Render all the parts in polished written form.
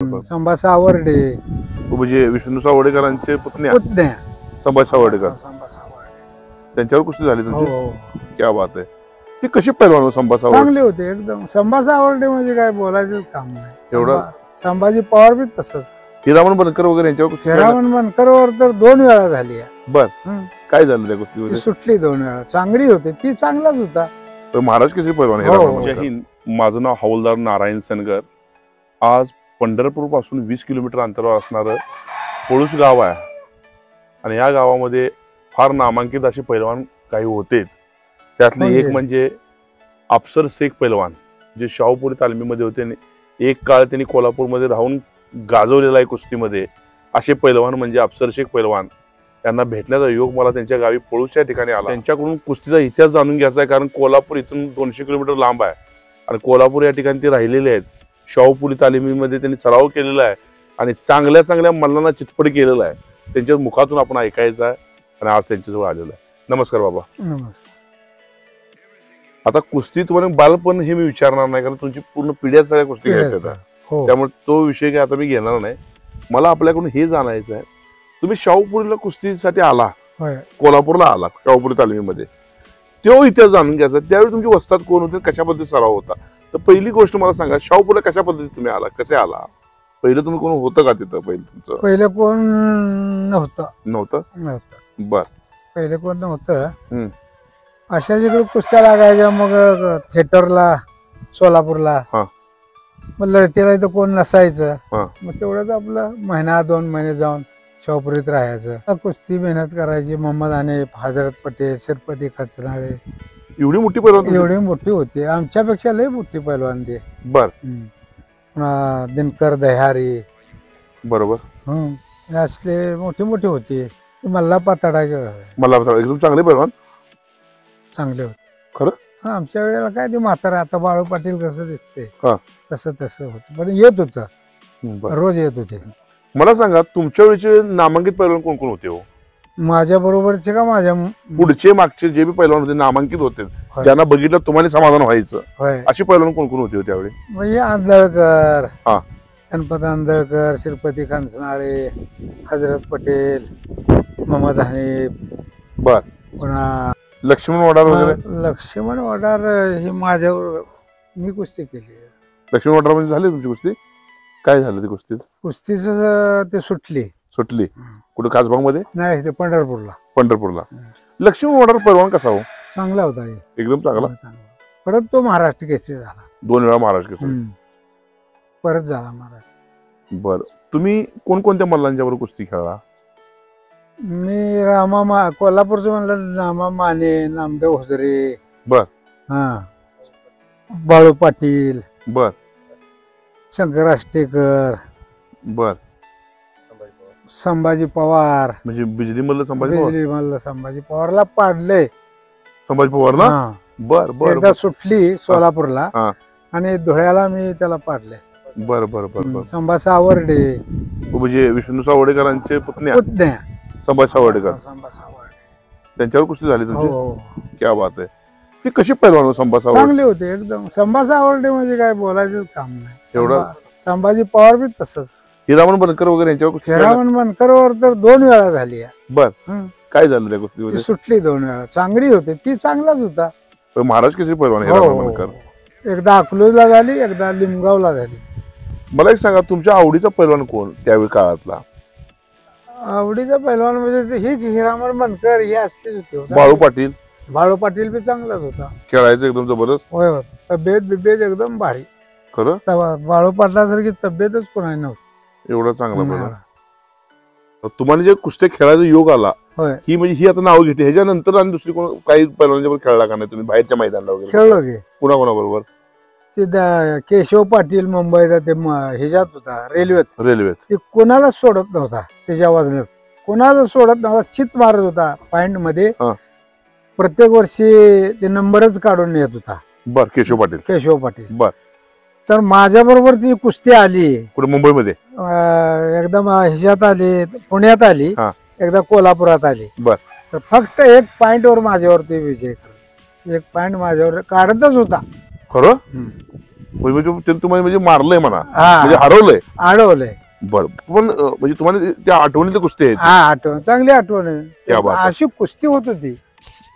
संभाजी सावर्डे म्हणजे विष्णू सावर्डेकरांचे पुतण्या पुतण्या संभाजी सावर्डेकर त्यांच्यावर कुस्ती झाली तुमची? क्या बात आहे. ती कशी पैलवान हो संभाजी सावर्डे? चांगले होते एकदम. संभाजी सावर्डे म्हणजे काय बोलायचं काम नाही. एवढं संभाजी पवार बी तसंच. हिरामण बनकर वगैरे यांच्यावर कुस्ती झाली? हिरामण बनकरवर तर 2 वेळा झाली. बर काय झालं त्या कुस्तीमध्ये? ती सुटली 2 वेळा. चांगली होती ती, चांगलाच होता. महाराज केसरी पैलवान हो. हिरामण. जय हिंद. माझं नाव हवालदार नारायण सनगर. आज पंढरपूर पासून 20 किलोमीटर अंतरावर असणारं पळूस गाव आहे आणि या गावामध्ये फार नामांकित असे पैलवान काही होते. त्यातले एक म्हणजे अफसर शेख पैलवान, जे शाहूपुरी तालमीमध्ये होते. एक काळ त्यांनी कोल्हापूरमध्ये राहून गाजवलेला आहे कुस्तीमध्ये. असे पैलवान म्हणजे अफसर शेख पैलवान. त्यांना भेटण्याचा योग मला त्यांच्या गावी पळूसच्या ठिकाणी आला. त्यांच्याकडून कुस्तीचा इतिहास जाणून घ्यायचा आहे, कारण कोल्हापूर इथून 200 किलोमीटर लांब आहे आणि कोल्हापूर या ठिकाणी ते राहिलेले आहेत. शाहूपुरी तालिमीमध्ये त्यांनी सराव केलेला आहे आणि चांगल्या चांगल्या मल्लांना चितपट केलेला आहे. त्यांच्या मुखातून आपण ऐकायचं आहे आणि आज त्यांच्याजवळ आलेलो आहे. नमस्कार बाबा. नमस्कार. आता कुस्ती तुम्हाला बालपण हे मी विचारणार नाही, कारण तुमची पूर्ण पिढ्या सगळ्या कुस्ती खेळतात. त्यामुळे तो विषय काय आता मी घेणार नाही. मला आपल्याकडून हे जाणायचं आहे, तुम्ही शाहूपुरीला कुस्तीसाठी आला, कोल्हापूरला आला शाहूपुरी तालमीमध्ये, तो इतिहास जाणून घ्यायचा. त्यावेळी तुमची वस्ताद कोण होते, कशा पद्धतीत सराव होता? तर पहिली गोष्ट मला सांगा, शाहूपुरीला कशा पद्धतीत तुम्ही आला, कसे आला? पहिलं तुम्ही कोण होतं का तिथं? पहिलं कोण नव्हतं. बर. पहिले कोण नव्हतं. अशा जिकडे कुस्त्या लागायच्या. मग थिएटरला सोलापूरला, मग लढतीला इथं कोण नसायचं. मग तेवढंच आपलं 1-2 महिने जाऊन शाहूपुरीत राहायचं. कुस्ती मेहनत करायची. मोहम्मद हनीफ, हजरत पटेल, शिरपती खचनाळे. एवढी मोठी पैलवान? एवढी मोठी होती. आमच्यापेक्षा लय मोठी पैलवान ती. बर. दिनकर दह्यारी. बरोबर. असले मोठी मोठी होती. मल्ला पाताडा एकदम चांगले पैलवान. चांगले होते खरं. आमच्या वेळेला काय ते म्हातारा, आता बाळू पाटील कसं दिसते तसं तसं होतं. पण येत होतं, रोज येत होते. मला सांगा, तुमच्या वेळेचे नामांकित पैलवान कोण कोण होते हो? माझ्या बरोबरचे का माझ्या पुढचे मागचे जे बी पैलवान होते, नामांकित होते, ज्यांना बघितलं तुम्हाला समाधान व्हायचं, अशी पैलवान कोण कोण होते त्यावेळी? म्हणजे आंधळकर, गणपत आंधळकर, शिरपती खचनाळे, हजरत पटेल, मोहम्मद हनीफ. बर. पुन्हा लक्ष्मण वडार वगैरे. लक्ष्मण वडार ही माझ्यावर मी कुस्ती केली. लक्ष्मण वडार म्हणजे झाली तुमची कुस्ती? काय झालं ती कुस्तीत? कुस्तीच ते सुटली. कुठे खासबाग मध्ये? नाही, ते पंढरपूरला. लक्ष्मण वडार पैलवान कसा हो? चांगला होता, एकदम चांगला. परत तो महाराष्ट्र केसरी झाला. 2 वेळा महाराष्ट्र केसरी परत झाला महाराष्ट्र. बर. तुम्ही कोणकोणत्या मल्लांच्या बरोबर कुस्ती खेळला? मी कोल्हापूरचं म्हणलं, रामा माने, नामदेव होजरे. बर. बाळू पाटील. बर. शंकर आष्टेकर. बर. संभाजी पवार. म्हणजे बिजली मल्ल संभाजी पवारला पाडले. संभाजी पवारला. बर बर. एकदा सुटली सोलापूरला आणि धुळ्याला मी त्याला पाडले. बर बर बर. संभाजी सावर्डे म्हणजे विष्णू सावर्डेकरांचे पुतण्या संभाजी सावर्डेकर. त्यांच्यावर कुस्ती झाली तुमची? क्या बात आहे. ती कशी पैलवान संभाजी सावर्डे? चांगले होते एकदम. संभाजी सावर्डे म्हणजे काय बोलायचं काम नाही. एवढं. संभाजी पवार बी तसंच. हिरामण बनकर वगैरे यांच्यावर कुस्ती? हिरामण बनकरवर तर 2 वेळा झाली. बर. काय झालं त्या कुस्तीमध्ये? सुटली 2 वेळा. चांगली होती ती, चांगलाच होता. महाराज केसरी पैलवान हिरामण बनकर. एकदा अकलूजला झाली, एकदा लिमगावला झाली. मला एक सांगा, तुमच्या आवडीचा पैलवान कोण त्यावेळी काळातला? आवडीचा पैलवान म्हणजे हीच हिरामण बनकर हे असलेच होते. बाळू पाटील बी चांगलाच होता. खेळायचं एकदम जबरदस्त. होय. तब्येत एकदम भारी. खरं. बाळू पाटलासारखी तब्येतच कोणा नव्हती. एवढा चांगला पैलवान. तुम्हाला जे कुस्त्या खेळायचा योग आला, ही म्हणजे ही आता नाव घेते, ह्याच्यानंतर आणि दुसरी कोण काही पैलवानांच्या बरोबर खेळला का नाही तुम्ही? बाहेरच्या मैदानाला वगैरे खेळलो की. कोणाकोणाबरोबर? ते केशव पाटील मुंबईचा ते ह्याच्यात होता, रेल्वेत. ते कोणालाच सोडत नव्हता. त्याच्या वजनात कोणालाच सोडत नव्हता. चित मारत होता पॉइंट मध्ये. प्रत्येक वर्षी ते नंबरच काढून येत होता. बर. केशव पाटील. बर. तर माझ्या बरोबर ती कुस्ती आली. कुठे? मुंबईमध्ये. एकदम ह्याच्यात आली, पुण्यात आली, एकदा कोल्हापुरात आली. बर. तर फक्त 1 पॉइंटवर माझ्यावरती विजय. 1 पॉइंट माझ्यावर काढतच होता. खरं. म्हणजे तुम्हाला म्हणजे मारलंय म्हणा, हा म्हणजे हरवलंय. अडवलंय. बरं, पण म्हणजे तुम्हाला त्या आठवणीतल्या कुस्ती आहेत. हा आठवण, चांगली आठवण क्या आहे. बात आहे. अशी कुस्ती होत होती.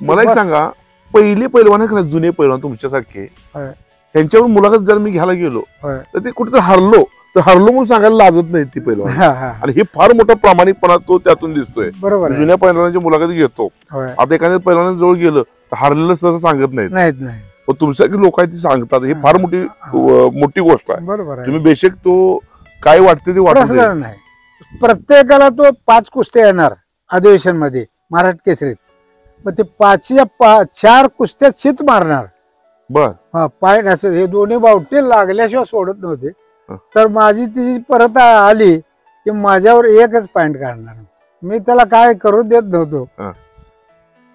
मला एक बस. सांगा, पहिले पैलवान आहेत ना, जुने पैलवान तुमच्यासारखे, होय, त्यांच्यावर मुलाखत जर मी घ्यायला गेलो होय. तर ते कुठेतरी हरलो तर हरलो म्हणून सांगायला लाजत नाही ती पैलवान. हा, हा. आणि हे फार मोठा प्रामाणिकपणा तो त्यातून दिसतोय. बरोबर आहे. जुन्या पैलवानांची मुलाखत घेतो, होय. आता एखाद्या पैलवाना जवळ गेलं तर हरलेलं सहसा सांगत नाहीत, नाही पण तुमच्यासारखी लोक आहेत ती सांगतात. ही फार मोठी मोठी गोष्ट आहे. बरोबर आहे. तुम्ही बेशक तो काय वाटते ते वाटत प्रश्न नाही. प्रत्येकाला तो 5 कुस्त्या येणार अधिवेशन मध्ये मराठी केसरीत, मग ते 4 कुस्त्या चित मारणार. बर, हा, पाय असं हे दोन्ही बावटे लागल्याशिवाय सोडत नव्हते. हं. तर माझी ती परत आली की माझ्यावर एकच पॉइंट काढणार. मी त्याला काय करू देत नव्हतो.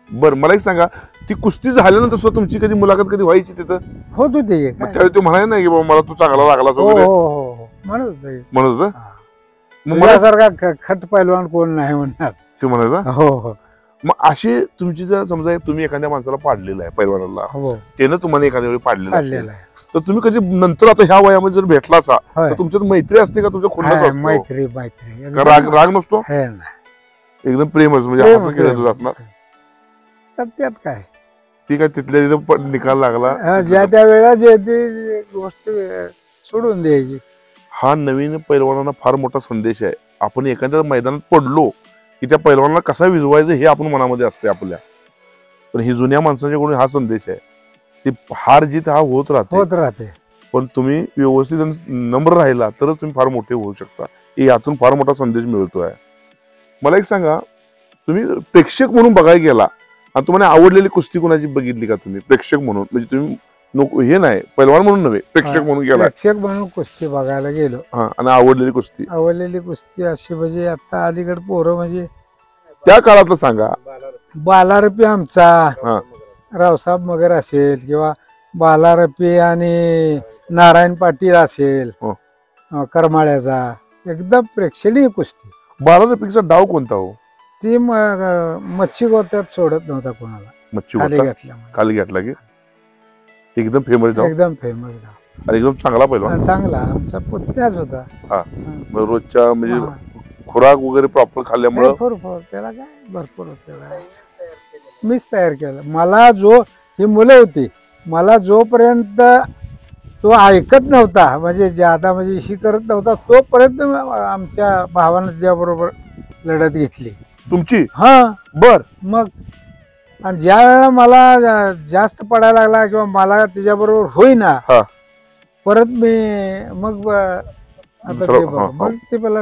बर. मला एक सांगा, ती कुस्ती झाल्यानंतर सुद्धा तुमची कधी मुलाखत कधी व्हायची तिथं? होत होते. मग त्यावेळी तो म्हणाय नाही की बाबा मला तू चांगला लागला हो हो हो म्हणत होते. म्हणत होता? हा. मग मला तुझ्यासारखा खट पैलवान कोण नाही म्हणणार. ते म्हणायचा. हो हो मग अशी तुमची जर समजा तुम्ही एखाद्या माणसाला पाडलेलं आहे पैलवानाला, हो त्यानं तुम्हाला एखाद्या वेळी पाडलेलं असेल, काढलेला आहे. तर तुम्ही कधी नंतर आता ह्या वयामध्ये जर भेटला असा होय. तर तुमच्यात मैत्री असते का तुमच्या खुन्नस हाय, असतो? मैत्री का राग राग नसतो? है ना. एकदम प्रेमच, म्हणजे प्रेम, असं केलं प्रेम. असणार. तर त्यात काय, ठीक आहे, तिथल्या तिथं निकाल लागला. हा, ज्या त्या वेळेला जे ती गोष्ट सोडून द्यायची. हा नवीन पैलवानांना फार मोठा संदेश आहे. आपण एखाद्या मैदानात पडलो की त्या पैलवानाला कसा विजवायचं हे आपण मनामध्ये असते आपल्या. पण ही जुन्या माणसांच्याकडून हा संदेश आहे. ती हार जीत हा होत राहते, पण तुम्ही व्यवस्थित आणि नम्र राहिला तरच तुम्ही फार मोठे होऊ शकता. यातून फार मोठा संदेश मिळतोय. मला एक सांगा, तुम्ही प्रेक्षक म्हणून बघायला गेला आणि तुम्हाला आवडलेली कुस्ती कोणाची बघितली का तुम्ही प्रेक्षक म्हणून? म्हणजे तुम्ही हे नाही पैलवान म्हणून नव्हे, प्रेक्षक म्हणून गेला. प्रेक्षक म्हणून कुस्ती बघायला गेलो. हा, आणि आवडलेली कुस्ती अशी म्हणजे आता अलीकडे पोरं म्हणजे त्या काळातलं सांगा. बालारपी आमचा हा, रावसाहेब मगर असेल, किंवा बालारपी आणि नारायण पाटील असेल, हो. करमाळ्याचा एकदम प्रेक्षणीय कुस्ती. बारापेक्षा डाव कोणता हो? ती मच्छी गोत्यात सोडत नव्हता कोणाला. मच्छी खाली गोता घातला खाली घेतला की एकदम फेमस डाव एकदम फेमस गाव आणि एकदम चांगला पैलवान. चांगला आमचा पुतण्याच होता. हा, मग रोजच्या म्हणजे खुराक वगैरे प्रॉपर खाल्ल्यामुळं भरपूर त्याला काय भरपूर त्याला मीच तयार केलं. मला ही मुलं होती, मला जोपर्यंत तो ऐकत नव्हता, म्हणजे ज्यादा म्हणजे ही करत नव्हता, तोपर्यंत आमच्या भावानं ज्या बरोबर लढत घेतली तुमची. हा बर. मग आणि ज्या वेळेला मला जास्त पडायला लागला किंवा मला त्याच्याबरोबर होईना, हा, परत मी मग आता ते बघ, मग ते मला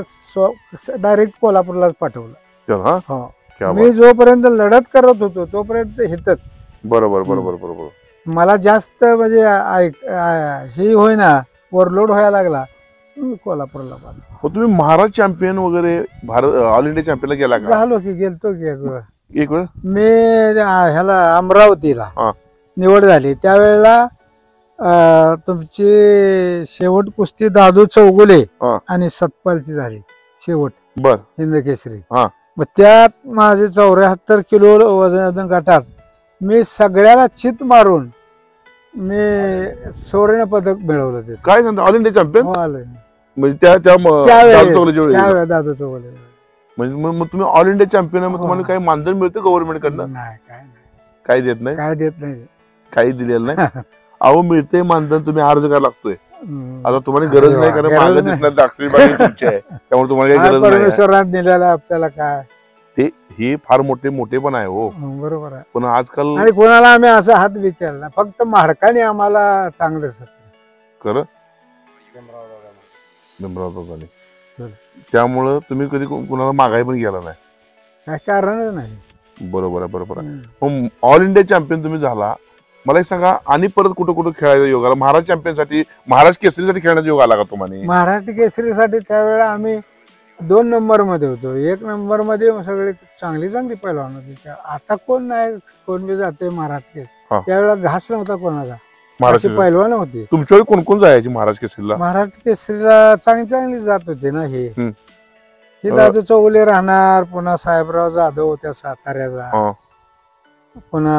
डायरेक्ट कोल्हापूरलाच पाठवलं. हा, हो, मी जोपर्यंत लढत करत होतो तोपर्यंत हितच. बरोबर बरोबर बरोबर. मला जास्त म्हणजे हे होईना, ओव्हरलोड व्हायला लागला, कोल्हापूरला पाठवलं. मग तुम्ही महाराज चॅम्पियन वगैरे ऑल इंडिया चॅम्पियनला गेला का? झालो की, गेलतो की एक वेळ. मी ह्याला अमरावतीला हा, निवड झाली त्यावेळेला. तुमची शेवट कुस्ती दादू चौगुले आणि सतपालची झाली शेवट. बर. हिंद केसरी. हा, मग त्यात माझे 74 किलो वजन गटात मी सगळ्याला चित मारून मी सुवर्ण पदक मिळवलं. ते काय सांगता, ऑल इंडिया चॅम्पियन आलं म्हणजे त्यावेळेस दादू चौगुले. म्हणजे मग तुम्ही ऑल इंडिया चॅम्पियन आहे, मग तुम्हाला काही मानधन मिळतं गव्हर्नमेंट कडनं? नाही, काय नाही, काही देत नाही. काय देत नाही, काही दिलेलं नाही. अहो, मिळते मानधन, तुम्ही अर्ज करायला लागतोय. आता तुम्हाला गरज नाही, कारण मागे दिसणार दाक्षिणी बाजू तुमची आहे, त्यामुळे तुम्हाला काही गरज नाही. परमेश्वरात दिलेला आपल्याला काय ते हे फार मोठे पण आहे हो. बरोबर आहे. पण आजकाल आणि कोणाला आम्ही असं हात विचारला, फक्त माडकाने आम्हाला चांगलं खरं त्यामुळं तुम्ही कधी कुणाला मागाय पण गेला नाही, काय कारणच नाही. बरोबर आहे, बरोबर आहे. मग ऑल इंडिया चॅम्पियन तुम्ही झाला, मला एक सांगा, आणि परत कुठं खेळायचा योग आला? महाराज चॅम्पियन साठी, महाराज केसरीसाठी खेळण्याचा योग आला का तुम्हाला? मराठी केसरीसाठी त्यावेळेला आम्ही 2 नंबर मध्ये होतो. 1 नंबर मध्ये सगळे चांगली पैलवान होती. आता कोण नाही, कोण बी जाते मराठी. त्यावेळेला घास नव्हता कोणाचा, अशी पैलवान होती. तुमच्या वेळी कोण कोण जायचे महाराज केसरीला? मराठी केसरीला चांगली जात होते ना. हे दादू चौगुले राहणार, पुन्हा साहेबराव जाधव होत्या साताऱ्याचा, पुन्हा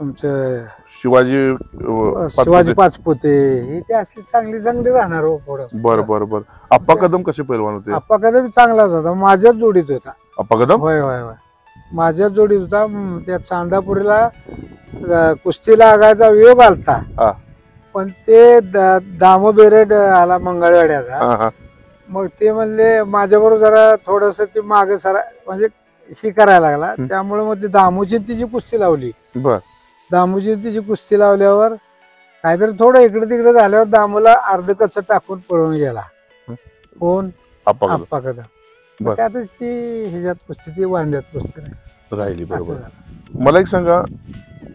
तुमचं शिवाजी पाचपुते हे ते असले चांगली चांगली राहणार हो पुढं. बरं बरं बरं. आप्पा कदम कसे पैलवान होते? आप्पा कदम चांगलाच होता, माझ्याच जोडीत होता. आप्पा कदम होय होय होय, माझ्याच जोडीत होता. त्या चांदापुरीला कुस्ती लागायचा योग आलता, हा. पण ते दामो बेरेड आला मंगळवेड्याचा. मग ते म्हणले माझ्याबरोबर जरा थोडस ते मागे सरा म्हणजे ही करायला लागला, त्यामुळे मग ते दामूची तिची कुस्ती लावली. बर. दामूची तिची कुस्ती लावल्यावर काहीतरी थोडं इकडे तिकडे झाल्यावर दामूला अर्ध कच्च टाकून पळून गेला. कोण? आप्पा कदम. त्यातच ती ह्याच्यात कुस्ती, ती वांद्यात कुस्ती राहिली. बरोबर. मला एक सांगा,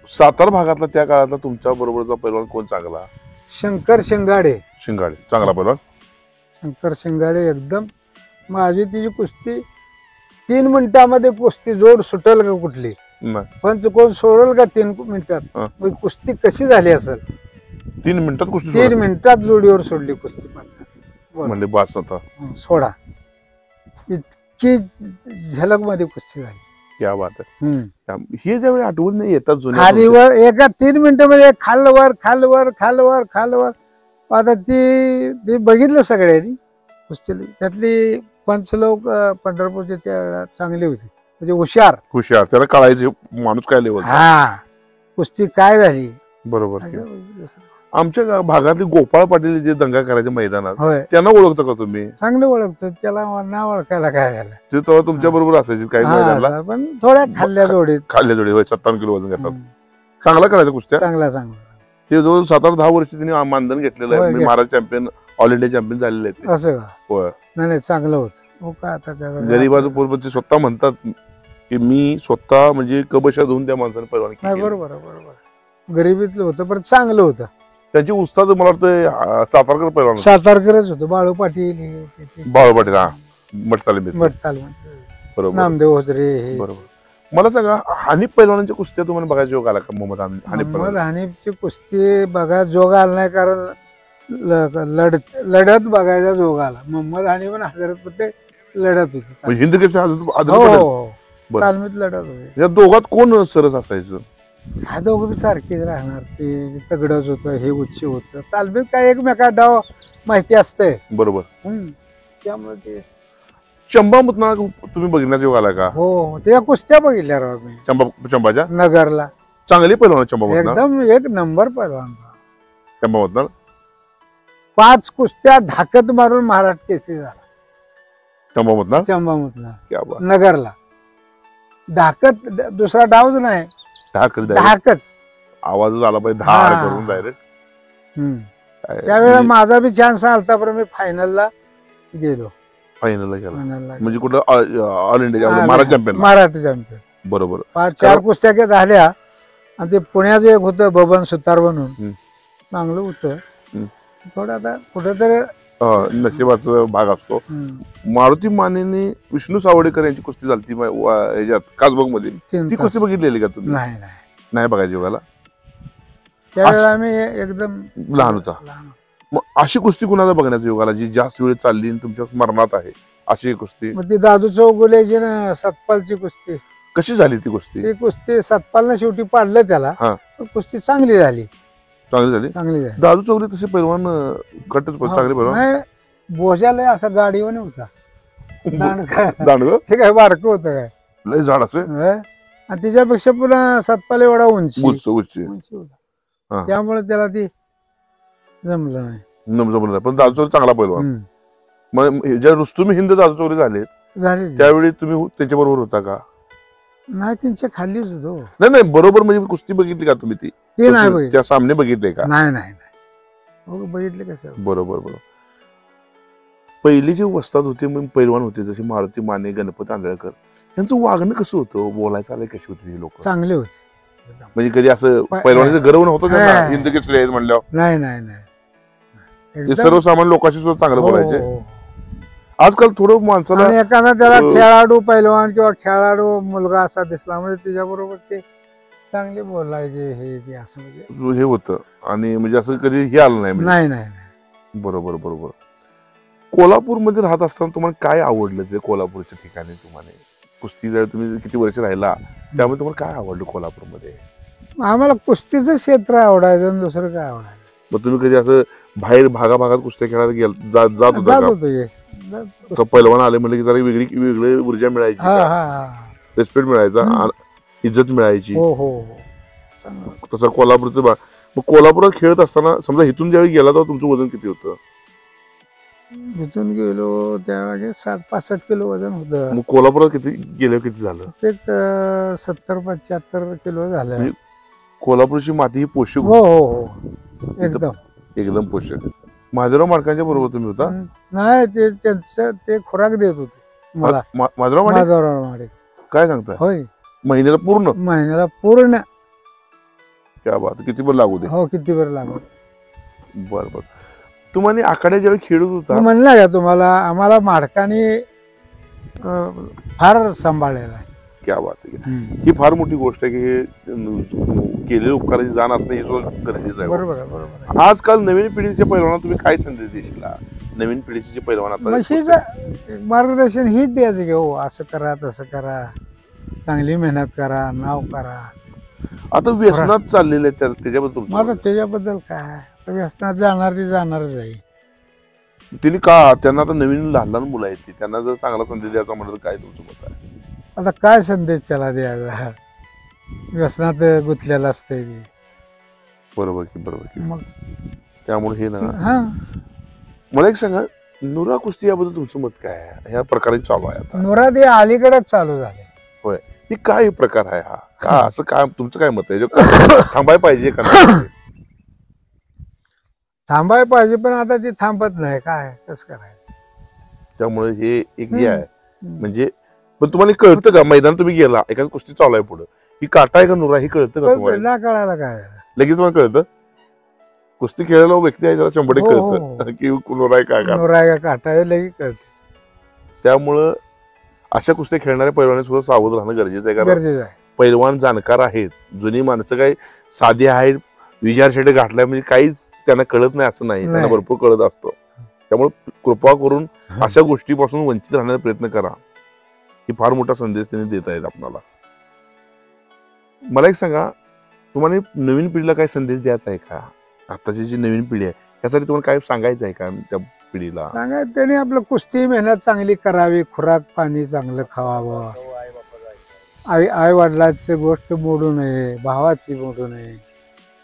सातारा भागातला त्या काळातला तुमच्या बरोबरचा पैलवान कोण चांगला? शंकर शिंगाडे. शिंगाडे चांगला पैलवान. शंकर शिंगाडे एकदम. माझी तिची कुस्ती 3 मिनिटामध्ये कुस्ती जोड सुटल का कुठली, पण कोण सोडल का 3 मिनिटात? कुस्ती कशी झाली असेल? 3 मिनिटात कुस्ती? 3 मिनिटात जोडीवर सोडली कुस्ती. म्हणजे बास होता. सोडा, इतकी झलक मध्ये कुस्ती झाली. क्या बात आहे. हे ज्यावेळी आठवण नाही येतात जुन्या खालीवर एका 3 मिनिटामध्ये खालवर खालवर खालवर खालवर. आता ती बघितलं सगळ्यांनी कुस्ती. त्यातली पंच लोक पंढरपूरचे त्या चांगली होती, म्हणजे हुशार. त्याला कळायचे माणूस काय लेवल. हा, कुस्ती काय झाली. बरोबर. आमच्या भागातले गोपाळ पाटील जे दंगा करायचे मैदानात, त्यांना ओळखता का तुम्ही? चांगलं ओळखतो त्याला, ना ओळखायला काय झालं. ते तेव्हा तुमच्या बरोबर असायचे काही मैदानाला, पण थोड्या खाल्ल्या जोडीत. होय. 57 किलो वजन घेतात. चांगला करायचा कुस्त्या. चांगला. ते जवळ 7-10 वर्ष त्यांनी मानधन घेतलेलं आहे. Maharaj champion, all India champion झालेले आहेत. असं का? नाही, चांगलं होतं. काय आता गरीबाचं पोट स्वतः म्हणतात की मी स्वतः म्हणजे कबशा धुवून त्या माणसाने पैलवान केली. बरोबर. गरिबीतलं होतं पण चांगलं होतं. त्यांची उस्ताद मला वाटतं सातारकर पैलवान. सातारकरच होतं. बाळू पाटील. हा, मठतालीम. बरोबर. नामदेव होजरे. बरोबर. मला सांगा, हनीफ पैलवानांच्या कुस्त्या तुम्हाला बघायचा योग आला का? मोहम्मद हनीफची कुस्ती बघा जोग आला नाही, कारण लढत बघायचा जोग आला. मोहम्मद हनीफ आणि हजरत फतेह लढत होती. हिंद तालमीत लढत होती. या दोघात कोण सरस असायचं? ह्या दोघं सारखेच राहणार. ते तगडच होतं, हे उच्च होतं. तालमीत काय एकमेका डाव माहिती असतंय. बरोबर. त्यामुळे ते चंबा मुतना तुम्ही बघण्यात योग आला का? हो, त्या कुस्त्या बघितल्या मी. चंबाच्या नगरला चांगली पैलवान चंबा एकदम 1 नंबर पैलवान. चंबा मुतना 5 कुस्त्या धाकत मारून महाराष्ट्र केसरी झाला. चंबा मुतना नगरला. धाकत, दुसरा डावच नाही, धाकच. आवाज झाला पाहिजे 10 करून डायरेक्ट. त्यावेळेला माझा बी चान्स आलता, पण मी फायनलला गेलो. फायनलला गेला म्हणजे कुठलं? All India Maharashtra champion. बरोबर. 5-4 कुस्त्या झाल्या. आणि ते पुण्याचं एक होतं बबन सुतार म्हणून, चांगलं होतं. थोडं आता कुठेतरी नशिबाचा भाग असतो. मारुती मानेने विष्णू सावडेकर यांची कुस्ती झाली ह्याच्यात कासबाग मध्ये. ती कुस्ती बघितलेली का तुम्ही? नाही बघायची योगाला. त्यावेळेला आम्ही एकदम लहान होता. मग अशी कुस्ती कुणाला बघण्याचा योगाला जी जास्त वेळ चालली तुमच्या स्मरणात आहे अशी कुस्ती? ती दादू चौगुलेची ना सतपालची कुस्ती. कशी झाली ती कुस्ती? ती कुस्ती सतपालनं शेवटी पाडलं त्याला. कुस्ती चांगली झाली. चांगली झाली. दादू चौगुले तसे पैलवान कटच चांगले पैलवान. बोजाला असा गाडीवर होता. दांडग ते काय बारक होतं काय, लय झाड असे. आणि तिच्यापेक्षा पुन्हा सतपाल एवढा उंची होता. त्यामुळे त्याला ती जमलं नाही. पण दादू चौगुले चांगला पैलवान. मग ज्या रुस्तुम हिंद दादू चौगुले झाले त्यावेळी तुम्ही त्यांच्या बरोबर होता का? नाही, त्यांच्या खालीच होतो. नाही बरोबर. म्हणजे कुस्ती बघितली का तुम्ही? ती नाही, त्या सामने बघितले का? नाही बघितले कसं. बरोबर. पहिली जे वस्ताद होते मग पैलवान होते जसे मारुती माने, गणपती आंधळकर, यांचं वागणं कसं होतं? बोलायचं आलंय कशी होती ही लोक? चांगले होते. म्हणजे कधी असं पैलवानाचं गर्व नव्हतं त्यांना हिंद केसरी आहेत म्हणल्यावर? नाही. सर्वसामान्य लोकांशी सुद्धा चांगलं बोलायचे. आजकाल थोडं माणसाला एखादा त्याला खेळाडू पैलवान किंवा खेळाडू मुलगा असा दिसला म्हणजे त्याच्याबरोबर ते चांगले बोलायचे, हे ते असं म्हणजे हे होतं. आणि म्हणजे असं कधी हे आलं नाही? नाही. बरोबर. कोल्हापूरमध्ये राहत असताना तुम्हाला काय आवडलं ते कोल्हापूरच्या ठिकाणी? तुम्हाला कुस्ती जर तुम्ही किती वर्ष राहिला त्यामुळे तुम्हाला काय आवडलं कोल्हापूरमध्ये? आम्हाला कुस्तीचं क्षेत्र आवडायचं आणि दुसरं काय आवडायचं. मग तुम्ही कधी असं बाहेर भागाभागात कुस्त्या खेळायला जात होता जात का? होतो की. तर पहिलवान आले म्हणजे की जरा वेगळी ऊर्जा मिळायची, हा हा हा. रिस्पेक्ट मिळायचा, इज्जत मिळायची. हो हो हो. चांगलं. तसं कोल्हापूरचं मग कोल्हापुरात खेळत असताना समजा इथून ज्यावेळी गेला तेव्हा तुमचं वजन किती होतं? इथून गेलो त्यावेळी 60-65 किलो वजन होतं. मग कोल्हापुरात किती गेल्यावर किती झालं? ते 70-75 किलो झालं. म्हणजे कोल्हापूरची माती ही पोषक हो हो हो एकदम एकदम पोषक. महादेवराव माडकांच्या बरोबर तुम्ही होता? नाही, ते त्यांचं ते खुराक देत होते मला. महादेवराव माडे माझ्यावर माडे. काय सांगताय? होय, महिन्याला पूर्ण? महिन्याला पूर्ण. क्या बात. किती पण लागू दे. हो, किती बरं लागत. बर बर. तुम्हाला आखाड्या ज्यावेळी खेळत होता म्हणलं का तुम्हाला, आम्हाला माडकाने फार सांभाळलेला आहे. क्या बात आहे. ही फार मोठी गोष्ट आहे की हे केलेल्या उपकाराची जाण असणं हे सुद्धा गरजेचं आहे. बरोबर आहे, बरोबर आहे. आजकाल नवीन पिढीच्या पैलवानांना तुम्ही काय संदेश देशील? नवीन पिढीचे जे पैलवान आता म्हशीचं मार्गदर्शन हेच द्यायचं की हो, असं करा तसं करा, चांगली मेहनत करा, नाव करा. आता व्यसनात चाललेले आहेत त्याच्याबद्दल तुमचं माझं त्याच्याबद्दल काय, व्यसनात जाणारच आहे. तिने का त्यांना आता नवीन लहान लहान मुलं आहेत त्यांना जर चांगला संदेश द्यायचा म्हटलं तर काय तुमचं मत आहे? आता काय संदेश त्याला द्यायचा, व्यसनात गुंतलेला असते. बरोबर की, बरोबर की. मग त्यामुळे हे ना, हा, मला एक सांगा, नुरा कुस्ती याबद्दल तुमचं मत काय आहे? ह्या प्रकारे चालू आहे आता नुरा ते अलीकडेच चालू झाले. होय, ही काय प्रकार आहे हा? का असं काय तुमचं काय मत आहे? थांबाय पाहिजे का नाही? थांबाय पाहिजे, पण आता ती थांबत नाही. काय कसं करायचं? त्यामुळे हे एक जे आहे म्हणजे, पण तुम्हाला कळतं का मैदान तुम्ही गेला एखादी कुस्ती चालू आहे पुढे, ही काटा आहे का नुरा हे कळतं का तुम्हाला? ना कळायला काय लगेच मला कळतं. कुस्ती खेळायला व्यक्ती आहे त्याला 100% हो, कळतं की नुरा आहे काय का. नुरा आहे का काटा आहे लगेच कळतं. त्यामुळं अशा कुस्त्या खेळणाऱ्या पैलवानांनी सुद्धा सावध राहणं गरजेचं आहे. कारण गरजेचं आहे. पैलवान जाणकार आहेत, जुनी माणसं काही साधी आहेत, विचारशेटे गाठलाय म्हणजे काहीच त्यांना कळत नाही असं नाही, त्यांना भरपूर कळत असतं. त्यामुळे कृपा करून अशा गोष्टीपासून वंचित राहण्याचा प्रयत्न करा. ही फार मोठा संदेश त्यांनी देत आहेत आपल्याला. मला एक सांगा, तुम्हाला नवीन पिढीला काय संदेश द्यायचा आहे का? आताची जी नवीन पिढी आहे त्यासाठी तुम्हाला काय सांगायचं आहे का त्या पिढीला? सांगा, त्याने आपलं कुस्ती मेहनत चांगली करावी, खुराक पाणी चांगलं खावावं, आई वडिलांची गोष्ट मोडू नये, भावाची मोडू नये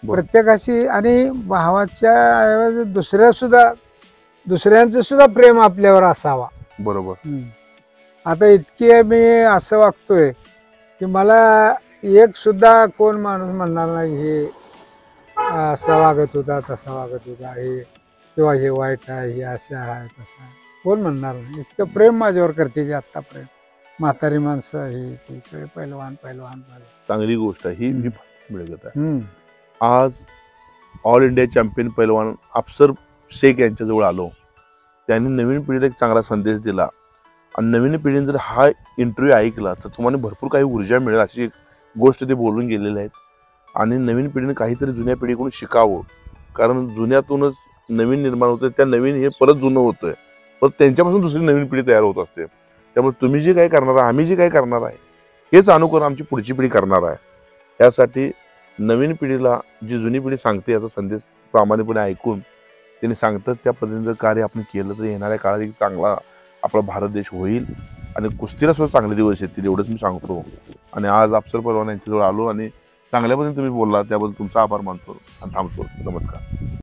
प्रत्येकाशी, आणि भावाच्या ऐवजी दुसऱ्यांचं सुद्धा प्रेम आपल्यावर असावा. बरोबर. आता इतके मी असं वागतोय की मला एक सुद्धा कोण माणूस म्हणणार नाही हे असा वागत होता, तसा वागत होता, हे किंवा हे वाईट आहे, हे असं आहे, तसं आहे, कोण म्हणणार नाही. इतकं प्रेम माझ्यावर करते. आतापर्यंत म्हातारी माणसं हे सगळे पैलवान चांगली गोष्ट आहे ही मिळत आहे. आज ऑल इंडिया चॅम्पियन पैलवान अफसर शेख यांच्याजवळ आलो, त्यांनी नवीन पिढीला एक चांगला संदेश दिला. आणि नवीन पिढीने जर हा इंटरव्ह्यू ऐकला तर तुम्हाला भरपूर काही ऊर्जा मिळेल अशी एक गोष्ट ते बोलून गेलेले आहेत. आणि नवीन पिढीने काहीतरी जुन्या पिढीकडून शिकावं, कारण जुन्यातूनच नवीन निर्माण होतं, त्या नवीन हे परत जुनं होतंय, पण त्यांच्यापासून दुसरी नवीन पिढी तयार होत असते. त्यामुळे तुम्ही जे काही करणार आहे, आम्ही जे काही करणार आहे, हेच अनुकरण आमची पुढची पिढी करणार आहे. यासाठी नवीन पिढीला जी जुनी पिढी सांगते याचा संदेश प्रामाणिकपणे ऐकून त्यांनी सांगतात त्या पद्धतीनं कार्य आपण केलं तर येणाऱ्या काळात एक चांगला आपला भारत देश होईल आणि कुस्तीला सुद्धा चांगले दिवस येतील, एवढंच मी सांगतो. आणि आज अफसर पैलवान यांच्याजवळ आलो आणि चांगल्या पद्धतीने तुम्ही बोलला त्याबद्दल तुमचा आभार मानतो आणि थांबतो. नमस्कार.